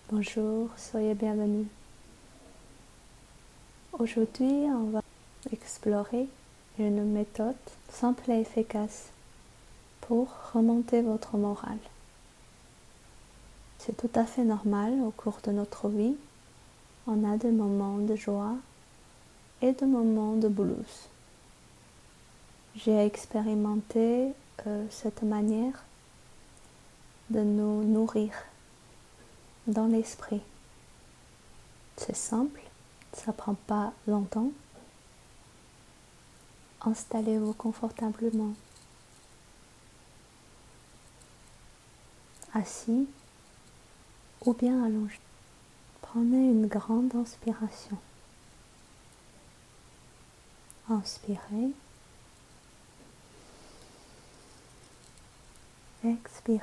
Bonjour, soyez bienvenus. Aujourd'hui, on va explorer une méthode simple et efficace pour remonter votre morale. C'est tout à fait normal au cours de notre vie. On a des moments de joie et des moments de blues. J'ai expérimenté cette manière de nous nourrir dans l'esprit. C'est simple, ça prend pas longtemps. Installez-vous confortablement, assis ou bien allongé. Prenez une grande inspiration. Inspirez. Expirez.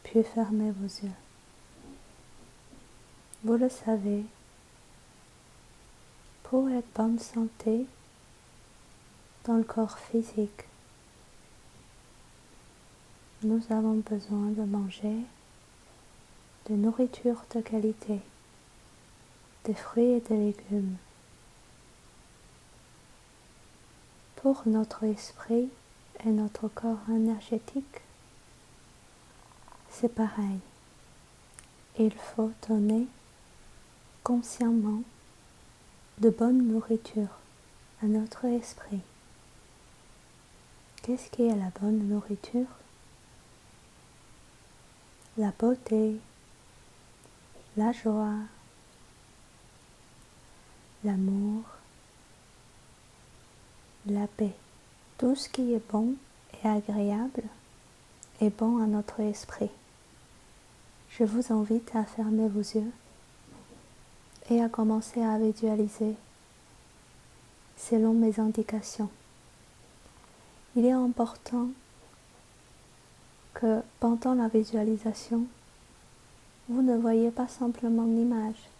Puis fermez vos yeux. Vous le savez, pour être bonne santé dans le corps physique, nous avons besoin de manger de nourriture de qualité, des fruits et des légumes. Pour notre esprit et notre corps énergétique, c'est pareil. Il faut donner consciemment de bonne nourriture à notre esprit. Qu'est-ce qui est la bonne nourriture? La beauté, la joie, l'amour, la paix. Tout ce qui est bon et agréable est bon à notre esprit. Je vous invite à fermer vos yeux et à commencer à visualiser selon mes indications. Il est important que pendant la visualisation, vous ne voyez pas simplement l'image.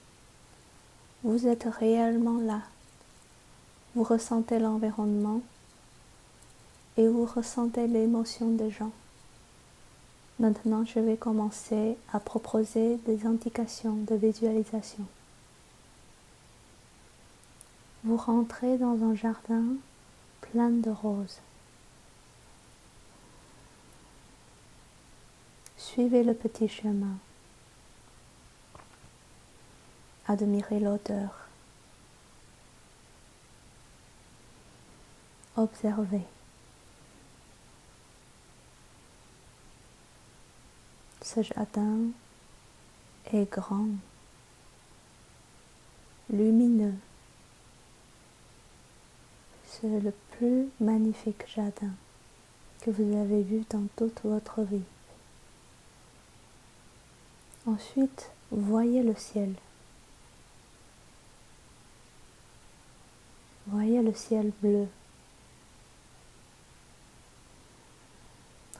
Vous êtes réellement là. Vous ressentez l'environnement et vous ressentez l'émotion des gens. Maintenant, je vais commencer à proposer des indications de visualisation. Vous rentrez dans un jardin plein de roses. Suivez le petit chemin. Admirez l'odeur. Observez. Ce jardin est grand, lumineux. C'est le plus magnifique jardin que vous avez vu dans toute votre vie. Ensuite, voyez le ciel. Voyez le ciel bleu.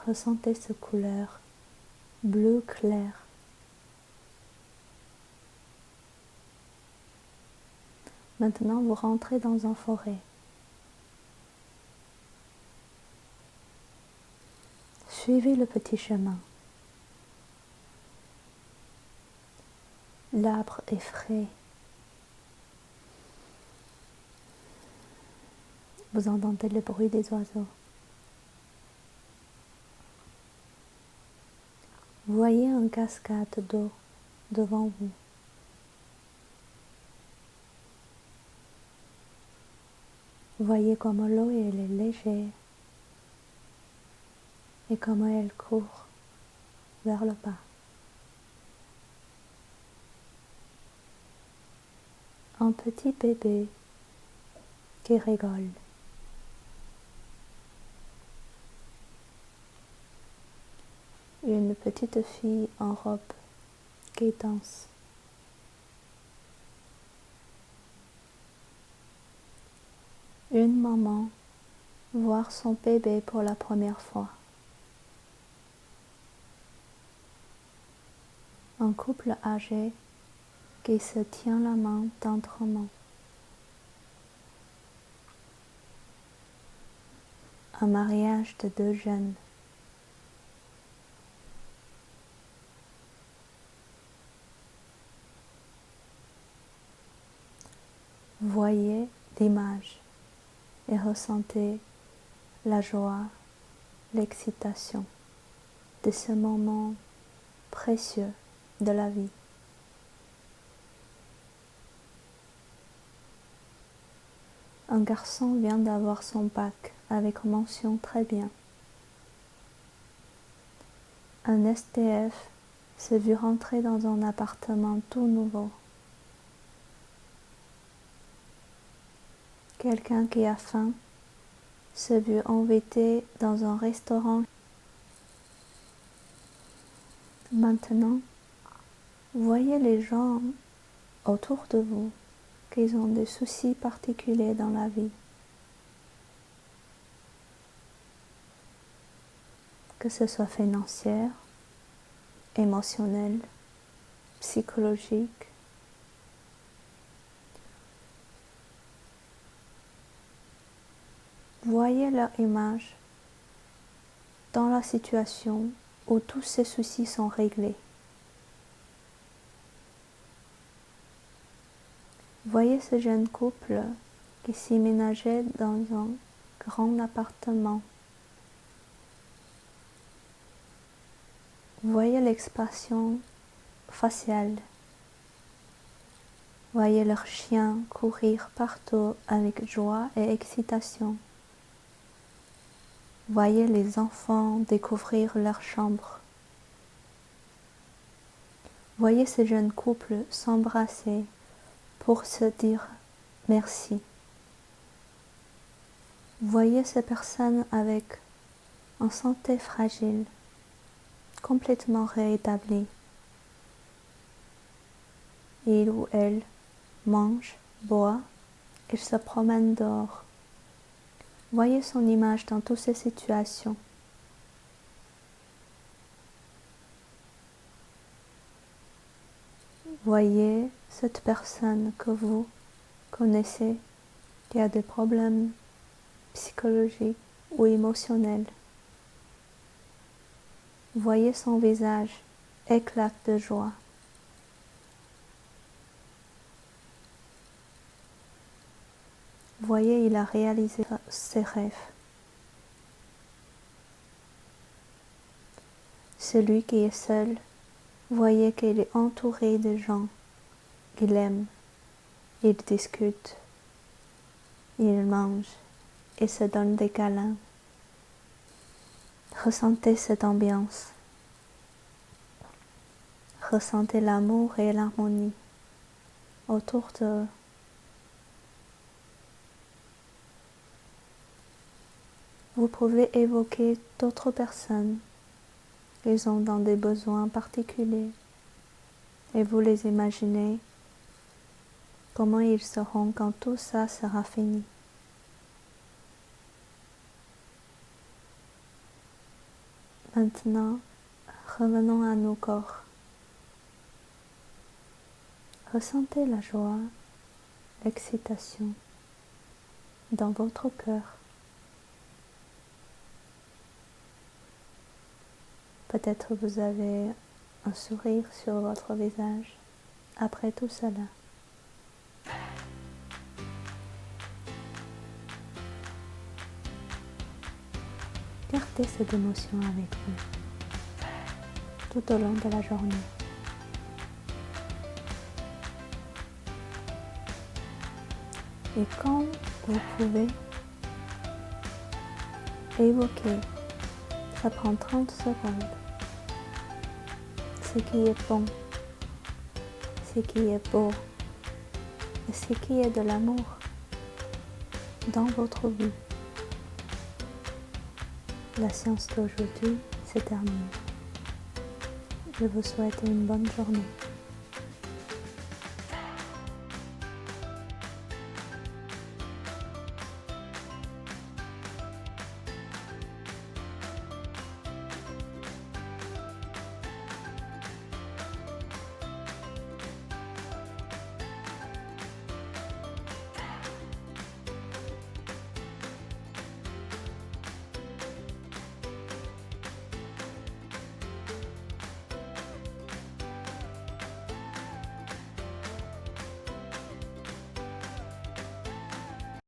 Ressentez cette couleur bleu clair. Maintenant, vous rentrez dans une forêt. Suivez le petit chemin. L'arbre est frais. Vous entendez le bruit des oiseaux. Voyez une cascade d'eau devant vous. Voyez comment l'eau elle est légère et comment elle court vers le bas. Un petit bébé qui rigole. Une petite fille en robe qui danse. Une maman voir son bébé pour la première fois. Un couple âgé qui se tient la main tendrement. Un mariage de deux jeunes. voyez l'image et ressentez la joie, l'excitation de ce moment précieux de la vie. Un garçon vient d'avoir son bac avec mention très bien. Un SDF s'est vu rentrer dans un appartement tout nouveau. Quelqu'un qui a faim s'est vu invité dans un restaurant. Maintenant, voyez les gens autour de vous qui ont des soucis particuliers dans la vie. Que ce soit financier, émotionnel, psychologique. Voyez leur image dans la situation où tous ces soucis sont réglés. Voyez ce jeune couple qui s'y ménageait dans un grand appartement. Voyez l'expression faciale. Voyez leur chien courir partout avec joie et excitation. Voyez les enfants découvrir leur chambre. Voyez ce jeune couple s'embrasser pour se dire merci. Voyez ces personnes avec une santé fragile, complètement rétablie. Il ou elle mange, boit et se promène dehors. Voyez son image dans toutes ces situations. Voyez cette personne que vous connaissez qui a des problèmes psychologiques ou émotionnels. Voyez son visage éclate de joie. Voyez, il a réalisé ses rêves. Celui qui est seul, voyez qu'il est entouré de gens qu'il aime. Il discute, il mange et se donne des câlins. Ressentez cette ambiance. Ressentez l'amour et l'harmonie autour d'eux. Vous pouvez évoquer d'autres personnes qui ont dans des besoins particuliers et vous les imaginez comment ils seront quand tout ça sera fini. Maintenant, revenons à nos corps. Ressentez la joie, l'excitation dans votre cœur. Peut-être vous avez un sourire sur votre visage après tout cela. Gardez cette émotion avec vous tout au long de la journée. Et quand vous pouvez, évoquer, ça prend 30 secondes, ce qui est bon, ce qui est beau, et ce qui est de l'amour dans votre vie. La séance d'aujourd'hui se termine. Je vous souhaite une bonne journée.